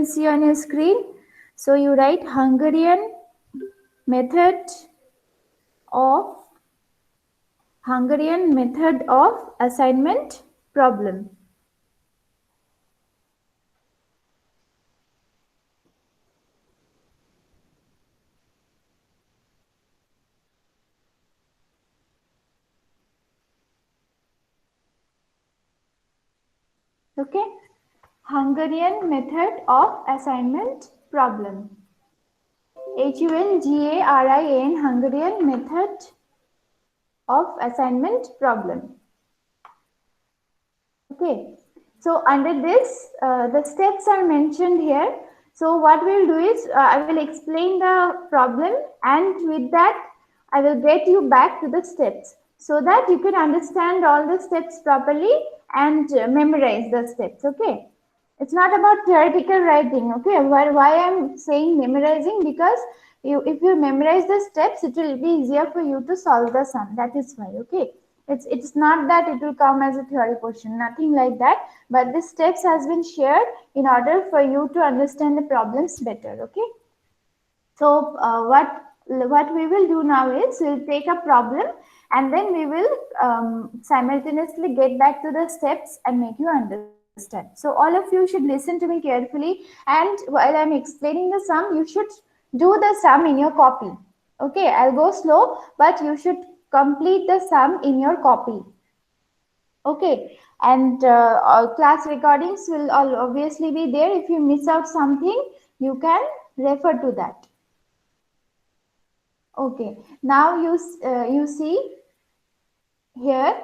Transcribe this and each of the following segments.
can see on your screen. So you write Hungarian method of assignment problem. Okay, Hungarian method of assignment problem. HUNGARIAN, Hungarian method of assignment problem. Okay, so under this, the steps are mentioned here. So what we'll do is, I will explain the problem, and with that, I will get you back to the steps so that you can understand all the steps properly and memorize the steps. Okay, it's not about theoretical writing. Okay, why I'm saying memorizing, because if you memorize the steps, it will be easier for you to solve the sum. That is why. Okay, it's not that it will come as a theory question, nothing like that, but the steps has been shared in order for you to understand the problems better. Okay, so what we will do now is we'll take a problem, and then we will simultaneously get back to the steps and make you understand. So all of you should listen to me carefully, and while I'm explaining the sum, you should do the sum in your copy. Okay, I'll go slow, but you should complete the sum in your copy. Okay, and class recordings will all obviously be there. If you miss out something, you can refer to that. Okay, now you see here,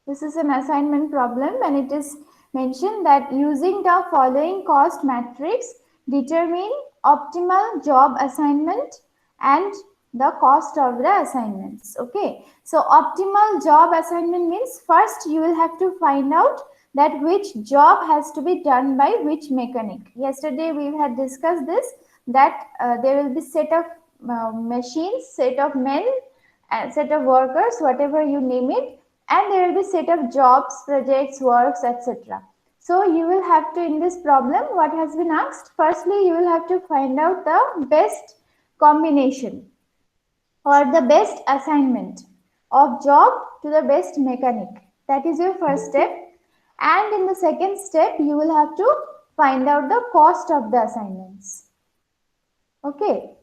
this is an assignment problem, and it is mentioned that using the following cost matrix, determine optimal job assignment and the cost of the assignments. Okay, so optimal job assignment means first you will have to find out that which job has to be done by which mechanic. Yesterday we had discussed this, that there will be set of machines, set of men, and set of workers, whatever you name it, and there will be set of jobs, projects, works, etc. So you will have to, in this problem, what has been asked, firstly you will have to find out the best combination or the best assignment of job to the best mechanic. That is your first step. And in the second step, you will have to find out the cost of the assignments. Okay.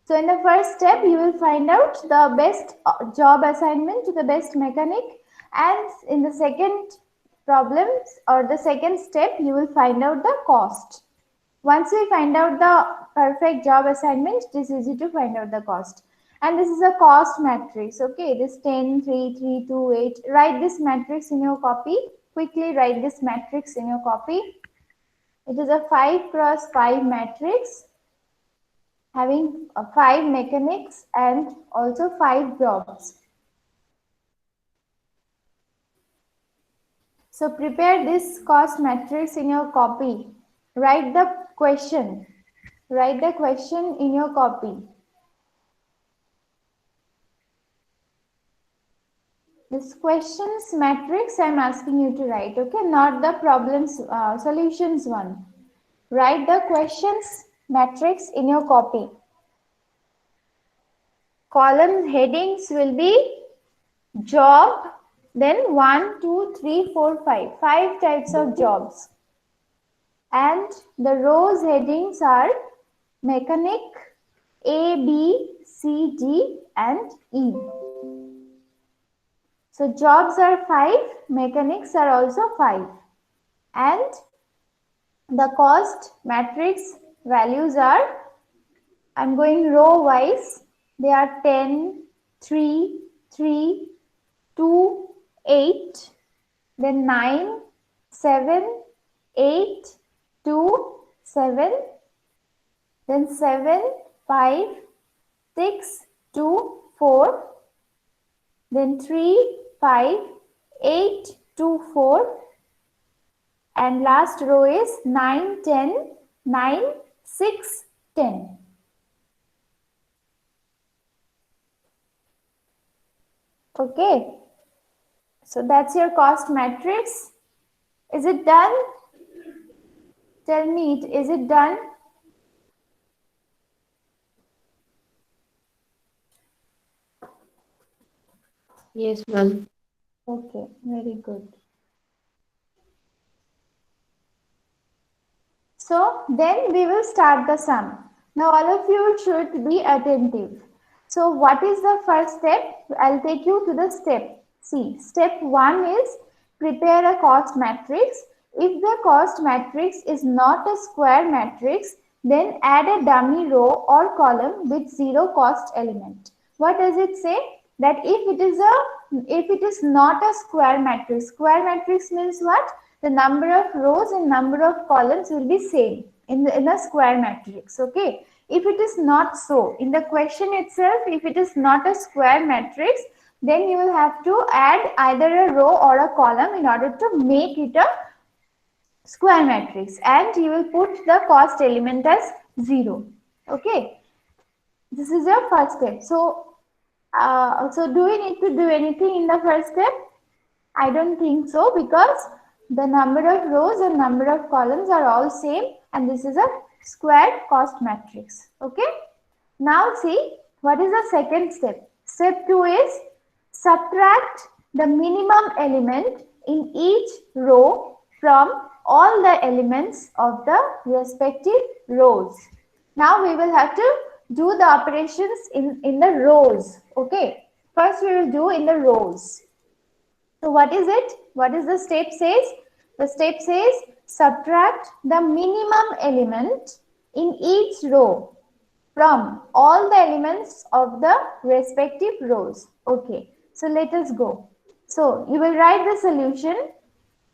So in the first step, you will find out the best job assignment to the best mechanic. And in the second problem or the second step, you will find out the cost. Once we find out the perfect job assignment, it is easy to find out the cost. And this is a cost matrix. Okay, this 10, 3, 3, 2, 8. Write this matrix in your copy. Quickly write this matrix in your copy. It is a 5 cross 5 matrix having 5 mechanics and also 5 jobs. So prepare this cost matrix in your copy. Write the question. Write the question in your copy. This questions matrix I am asking you to write, okay? Not the problems, solutions one. Write the questions matrix in your copy. Column headings will be job, then 1, 2, 3, 4, 5. 5 types of jobs. And the rows headings are mechanic, A, B, C, D, and E. So jobs are 5, mechanics are also 5. And the cost matrix values are, I'm going row wise, they are 10, 3, 3, 2, 8, then 9, 7, 8, 2, 7, then 7, 5, 6, 2, 4, then 3, 5, 8, 2, 4, and last row is 9, 10, 9, 6, 10. Okay, so that's your cost matrix. Is it done? Tell me, is it done? Yes, ma'am. Okay, very good. So then we will start the sum. Now all of you should be attentive. So what is the first step? I'll take you to the step. See, step 1 is prepare a cost matrix. If the cost matrix is not a square matrix, then add a dummy row or column with zero cost element. What does it say? That if it is not a square matrix means what? The number of rows and number of columns will be same in a square matrix. Okay. If it is not so, in the question itself, if it is not a square matrix, then you will have to add either a row or a column in order to make it a square matrix, and you will put the cost element as 0. Okay. This is your first step. So do we need to do anything in the first step? I don't think so, because the number of rows and number of columns are all same, and this is a square cost matrix. Okay. Now see, what is the second step? Step 2 is subtract the minimum element in each row from all the elements of the respective rows. Now we will have to do the operations in the rows. Okay. First we will do in the rows. So what is it? What is the step says? The step says subtract the minimum element in each row from all the elements of the respective rows. Okay. So let us go. So you will write the solution.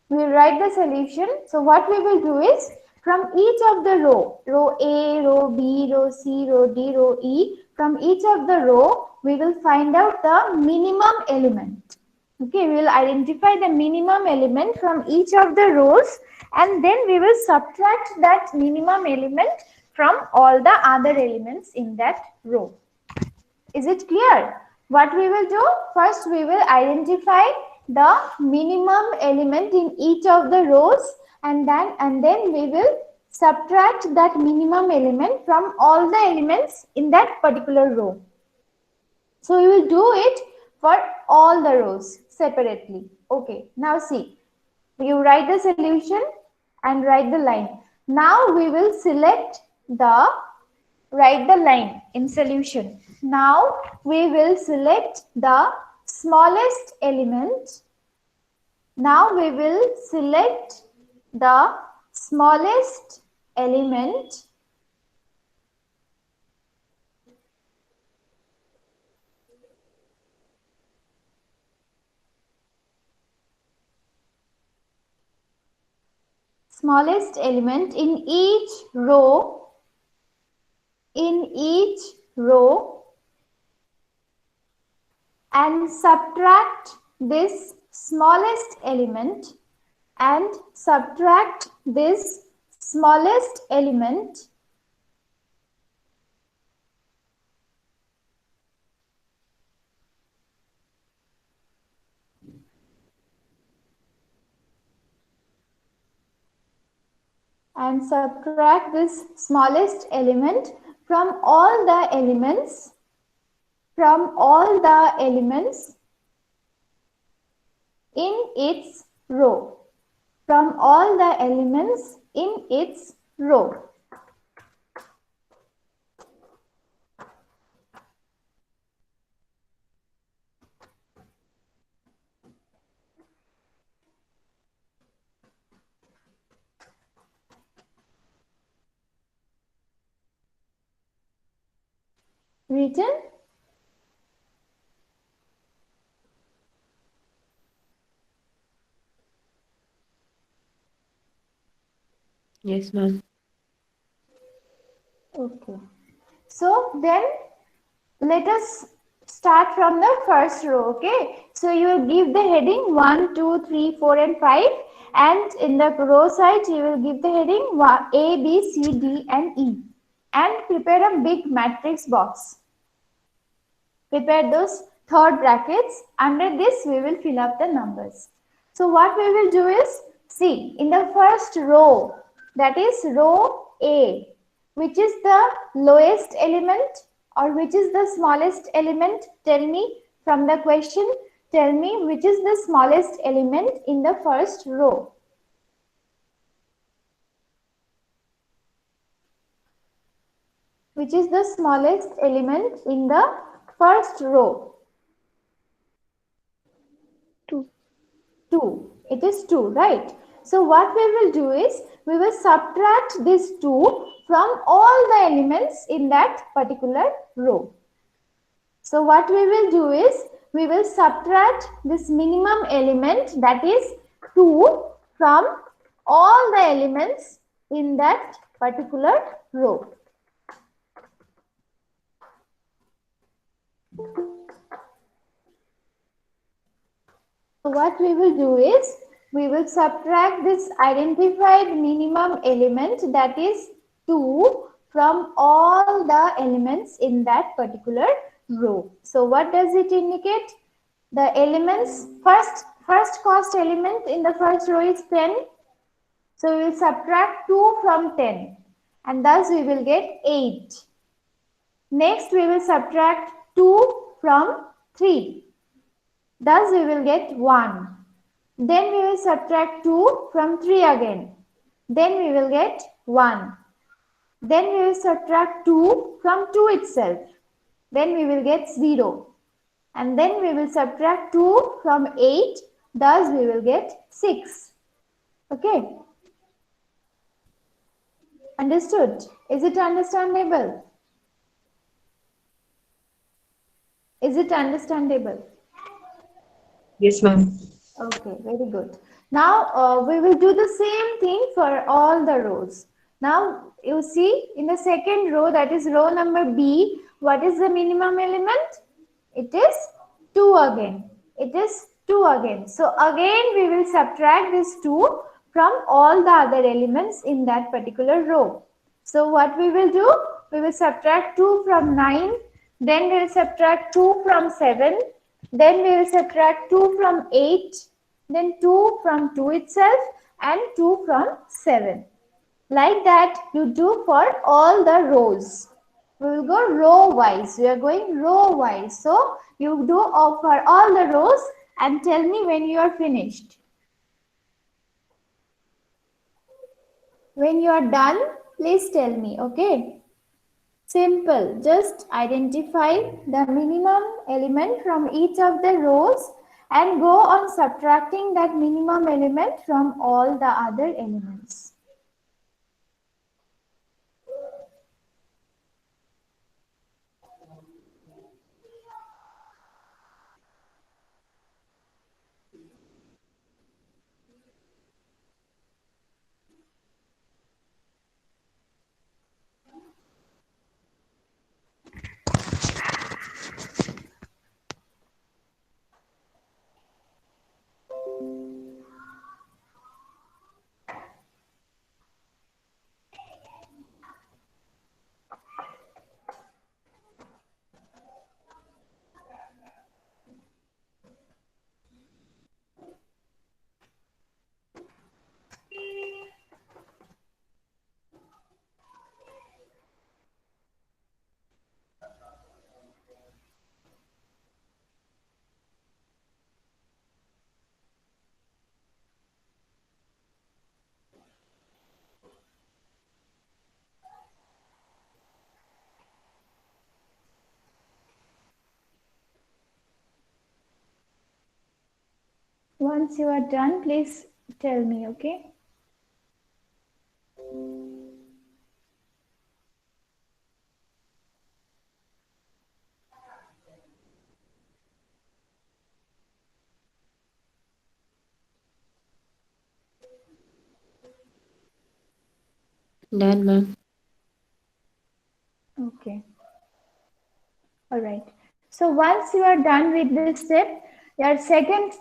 We will write the solution. So what we will do is from each of the row A, row B, row C, row D, row E, from each of the row, we will find out the minimum element. Okay, we will identify the minimum element from each of the rows, and then we will subtract that minimum element from all the other elements in that row. Is it clear? What we will do? First, we will identify the minimum element in each of the rows, and then we will subtract that minimum element from all the elements in that particular row. So we will do it for all the rows separately. Okay, now see, you write the solution and write the line. Now we will write the line in solution. Now we will select the smallest element. Now we will select the smallest element in each row and subtract this smallest element from all the elements in its row. From all the elements in its row. Written? Yes, ma'am. Okay. So then let us start from the first row. Okay. So you will give the heading 1, 2, 3, 4 and 5, and in the row side you will give the heading A, B, C, D and E, and prepare a big matrix box. Prepare those third brackets. Under this we will fill up the numbers. So what we will do is, see, in the first row that is row A. Which is the lowest element or which is the smallest element? Tell me from the question. Tell me which is the smallest element in the first row. Which is the smallest element in the first row? 2. 2. It is 2, right? So what we will do is we will subtract this 2 from all the elements in that particular row. So what we will do is we will subtract this minimum element, that is 2, from all the elements in that particular row. So what we will do is we will subtract this identified minimum element, that is 2, from all the elements in that particular row. So what does it indicate? The elements, first cost element in the first row is 10. So we will subtract 2 from 10 and thus we will get 8. Next we will subtract 2 from 3. Thus we will get 1. Then we will subtract 2 from 3 again. Then we will get 1. Then we will subtract 2 from 2 itself. Then we will get 0. And then we will subtract 2 from 8. Thus we will get 6. Okay. Understood? Is it understandable? Is it understandable? Yes, ma'am. Okay, very good. Now we will do the same thing for all the rows. Now you see in the second row, that is row number B, what is the minimum element? It is 2 again. It is 2 again. So again we will subtract this 2 from all the other elements in that particular row. So what we will do? We will subtract 2 from 9. Then we will subtract 2 from 7. Then we will subtract 2 from 8. Then 2 from 2 itself and 2 from 7. Like that you do for all the rows. We will go row wise. We are going row wise. So you do for all the rows and tell me when you are finished. When you are done, please tell me, okay? Simple. Just identify the minimum element from each of the rows and go on subtracting that minimum element from all the other elements. Once you are done, please tell me, okay? Done, ma'am. Okay. All right. So once you are done with this step, your third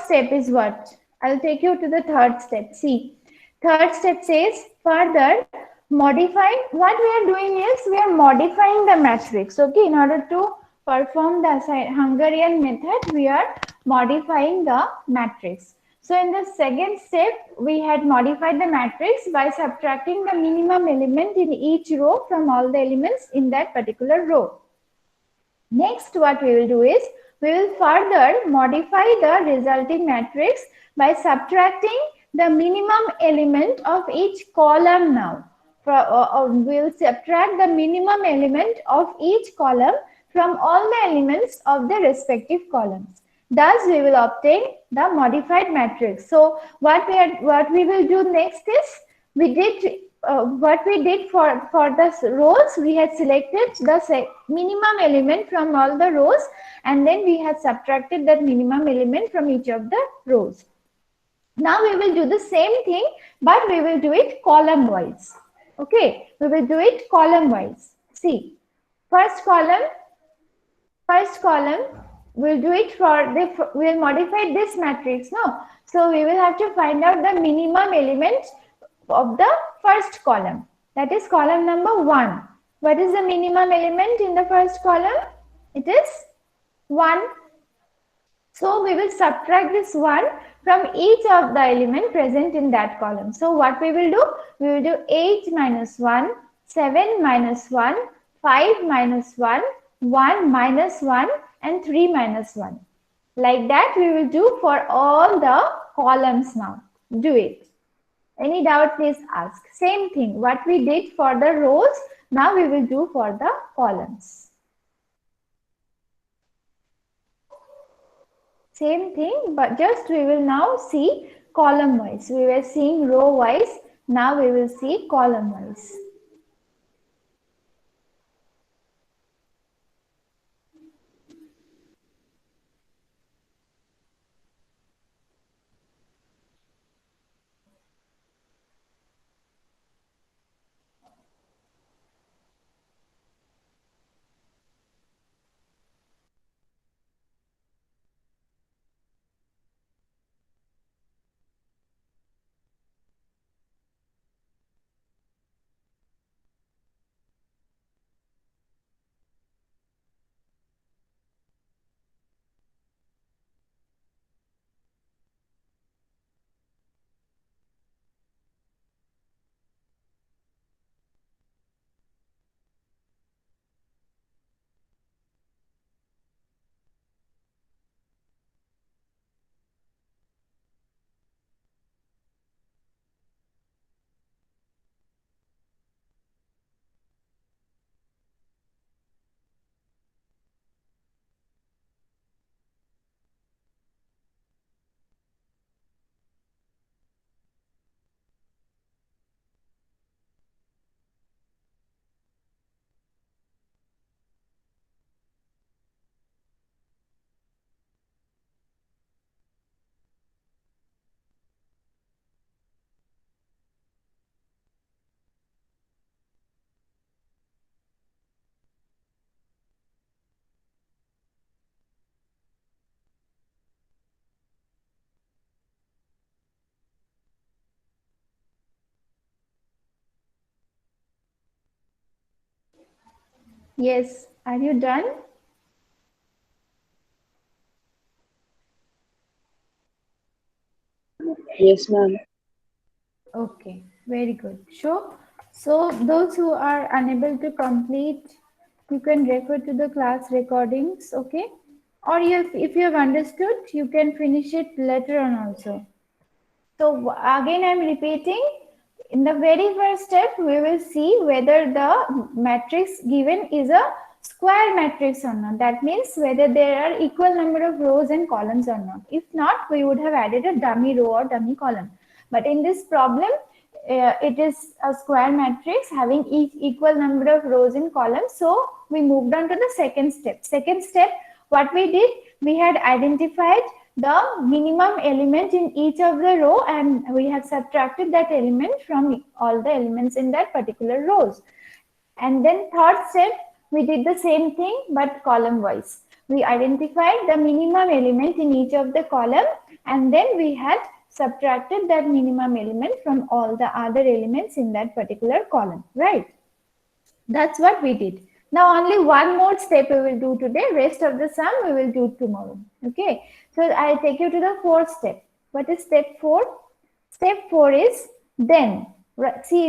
step is what? I'll take you to the third step. See, third step says further modify. What we are doing is we are modifying the matrix. Okay, in order to perform the Hungarian method, we are modifying the matrix. So in the second step, we had modified the matrix by subtracting the minimum element in each row from all the elements in that particular row. Next, what we will do is, we will further modify the resulting matrix by subtracting the minimum element of each column now. We will subtract the minimum element of each column from all the elements of the respective columns. Thus, we will obtain the modified matrix. So, what we will do next is, we did what we did for the rows, we had selected the minimum element from all the rows, and then we had subtracted that minimum element from each of the rows. Now we will do the same thing, but we will do it column wise. Okay, we will do it column wise. See, first column, we'll do it for the, we'll modify this matrix, no? So we will have to find out the minimum element of the first column, that is column number 1. What is the minimum element in the first column? It is 1. So we will subtract this 1 from each of the element present in that column. So what we will do? We will do 8 minus 1, 7 minus 1, 5 minus 1, 1 minus 1, and 3 minus 1. Like that we will do for all the columns now. Do it. Any doubt, please ask. Same thing, what we did for the rows, now we will do for the columns. Same thing, but just we will now see column wise. We were seeing row wise, now we will see column wise. Yes, are you done? Yes, ma'am. Okay, very good. Sure. So those who are unable to complete, you can refer to the class recordings, okay? Or if you have understood, you can finish it later on also. So again, I'm repeating. In the very first step, we will see whether the matrix given is a square matrix or not. That means whether there are equal number of rows and columns or not. If not, we would have added a dummy row or dummy column. But in this problem, it is a square matrix having equal number of rows and columns. So we moved on to the second step. Second step, what we did, we had identified the minimum element in each of the row, and we have subtracted that element from all the elements in that particular rows. And then third step, we did the same thing but column wise. We identified the minimum element in each of the column, and then we had subtracted that minimum element from all the other elements in that particular column, right? That's what we did. Now only one more step we will do today. Rest of the sum we will do tomorrow. Okay. So I take you to the fourth step. What is step 4? Step 4 is then. See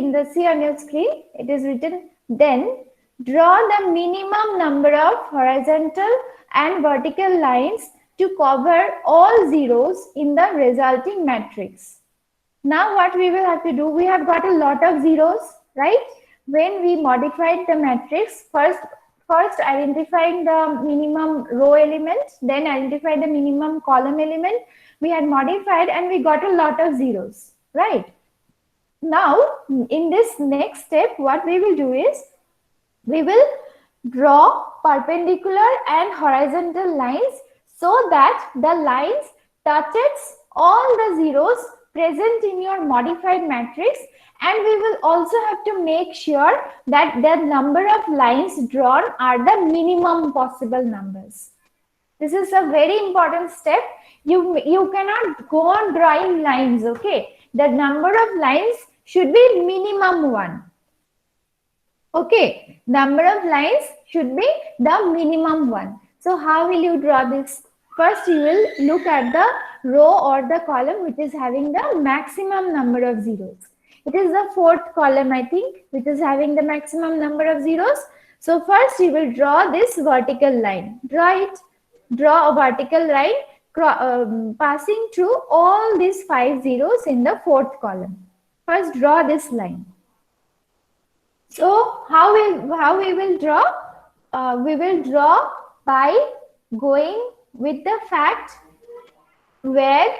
on your screen, it is written then. Draw the minimum number of horizontal and vertical lines to cover all zeros in the resulting matrix. Now what we will have to do, we have got a lot of zeros, right? When we modified the matrix, first identifying the minimum row element, then identify the minimum column element, we had modified and we got a lot of zeros, right? Now, in this next step, what we will do is, we will draw perpendicular and horizontal lines so that the lines touches all the zeros present in your modified matrix, and we will also have to make sure that the number of lines drawn are the minimum possible numbers. This is a very important step. You cannot go on drawing lines, okay? The number of lines should be minimum 1. Okay, number of lines should be the minimum 1. So how will you draw this? First, you will look at the row or the column which is having the maximum number of zeros. It is the 4th column, I think, which is having the maximum number of zeros. So first, you will draw this vertical line. Draw it. Draw a vertical line passing through all these 5 zeros in the 4th column. First, draw this line. So how we will draw? We will draw by going with the fact where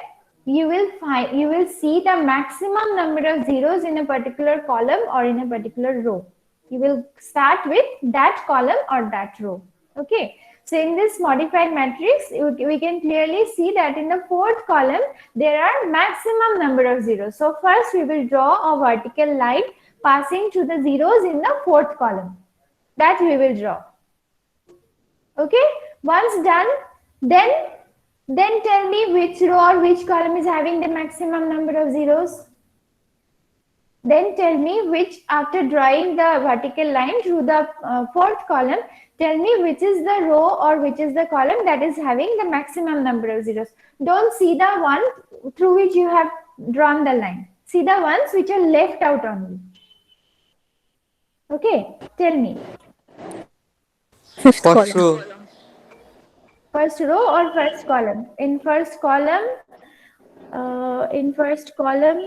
you will see the maximum number of zeros in a particular column or in a particular row. You will start with that column or that row. Okay. So in this modified matrix, we can clearly see that in the 4th column, there are maximum number of zeros. So first we will draw a vertical line passing through the zeros in the 4th column. That we will draw. Okay. Once done, then tell me which row or which column is having the maximum number of zeros. Then tell me which, after drawing the vertical line through the 4th column, tell me which is the row or which is the column that is having the maximum number of zeros. Don't see the one through which you have drawn the line. See the ones which are left out only. Okay, tell me. 5th column. First row or first column? In first column,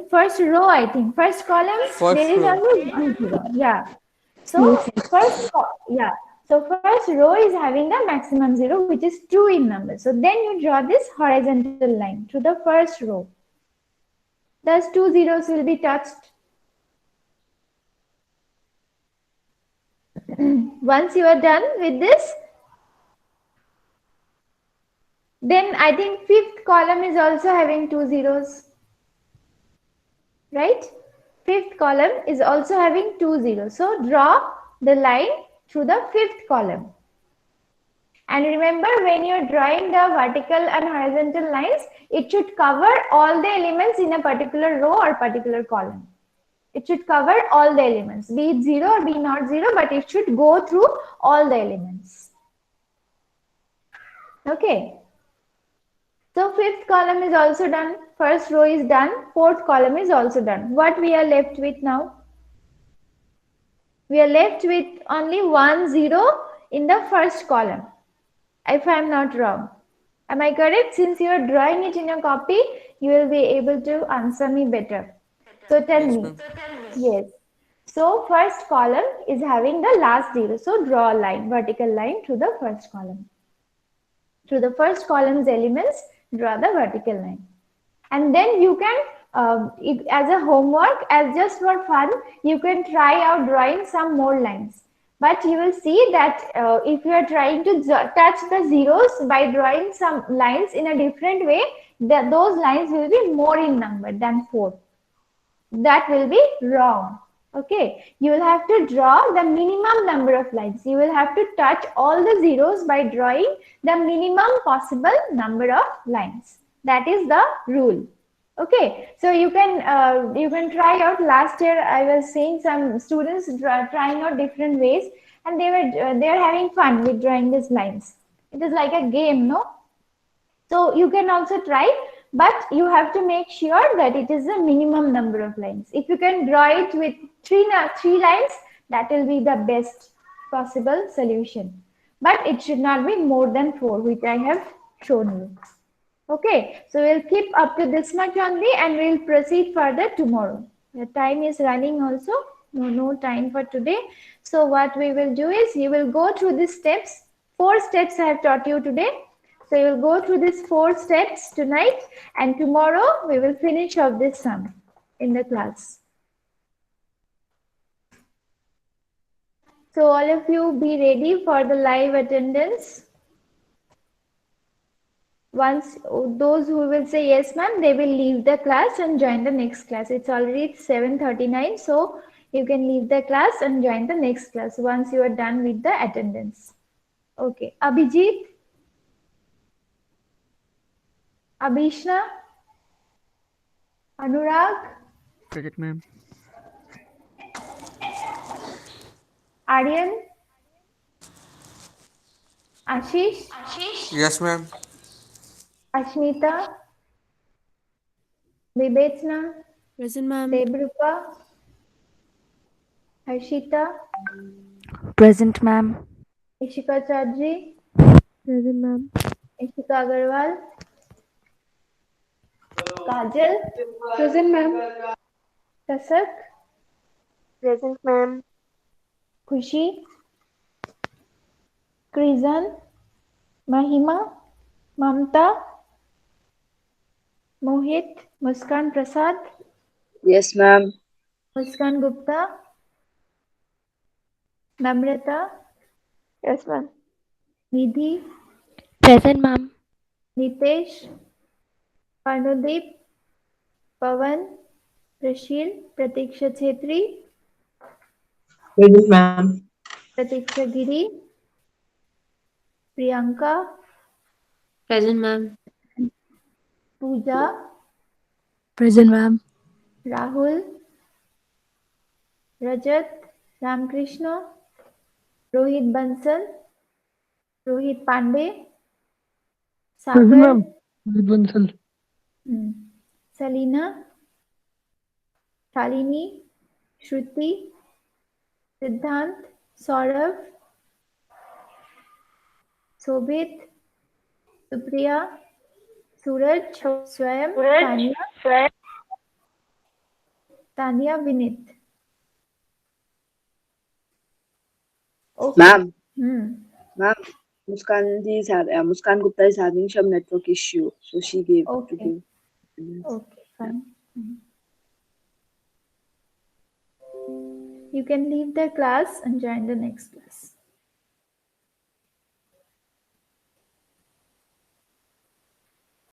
first row, I think. First column, there is only 1 zero. Yeah. So first row is having the maximum 0, which is 2 in number. So then you draw this horizontal line through the first row. Thus 2 zeros will be touched. Once you are done with this, then I think 5th column is also having 2 zeros. Right? 5th column is also having 2 zeros. So draw the line through the 5th column. And remember, when you are drawing the vertical and horizontal lines, it should cover all the elements in a particular row or particular column. It should cover all the elements, be it 0 or be not 0, but it should go through all the elements. Okay. So 5th column is also done. First row is done. 4th column is also done. What we are left with now? We are left with only 1 0 in the first column, if I am not wrong. Am I correct? Since you are drawing it in your copy, you will be able to answer me better. So tell me. Yes. So first column is having the last 0. So draw a line, vertical line through the first column. Through the first column's elements, draw the vertical line. And then you can, as a homework, as just for fun, you can try out drawing some more lines. But you will see that if you are trying to touch the zeros by drawing some lines in a different way, those lines will be more in number than 4. That will be wrong. Okay, you will have to draw the minimum number of lines. You will have to touch all the zeros by drawing the minimum possible number of lines. That is the rule. Okay, so you can try out. Last year I was seeing some students trying out different ways, and they are having fun with drawing these lines. It is like a game, no? So you can also try, but you have to make sure that it is a minimum number of lines. If you can draw it with three lines, that will be the best possible solution. But it should not be more than 4, which I have shown you. Okay, so we'll keep up to this much only and we'll proceed further tomorrow. The time is running also, no time for today. So what we will do is you will go through these steps. 4 steps I have taught you today. So you will go through these 4 steps tonight and tomorrow we will finish off this sum in the class. So all of you be ready for the live attendance. Once those who will say yes ma'am, they will leave the class and join the next class. It's already 7:39, so you can leave the class and join the next class once you are done with the attendance. Okay, Abhijit, Abhishna, Anurag, Present, ma'am. Aryan, Ashish, Yes, ma'am. Ashmita, Vibetsna, Present, ma'am. Debrupa, Harshita, Present, ma'am. Ishika Chaudhary, Present, ma'am. Ishika Agarwal, Kajal, Present, ma'am. Tasak, Present, ma'am. Khushi, Krizan, Mahima, Mamta, Mohit, Muskan Prasad, Yes, ma'am. Muskan Gupta, Namrata, Yes, ma'am. Nidhi, Present, ma'am. Nitesh, Parnodeep, Pavan, Prashil, Pratiksha Chetri, Present, ma'am. Pratiksha Giri, Priyanka, Present, ma'am. Pooja, Present, ma'am. Rahul, Rajat, Ramkrishna, Rohit Bansal, Rohit Pandey, Present, Sagar, ma'am. With Bansal. Salina, Shalini, Shruti, Siddhant, Saurav, Sobhit, Supriya, Suraj, Swayam, Tanya, Vinit. Okay. Ma'am, Hmm. ma'am, Muskan Gupta is having some network issue, so she gave to Okay. give. Okay, fine. You can leave the class and join the next class.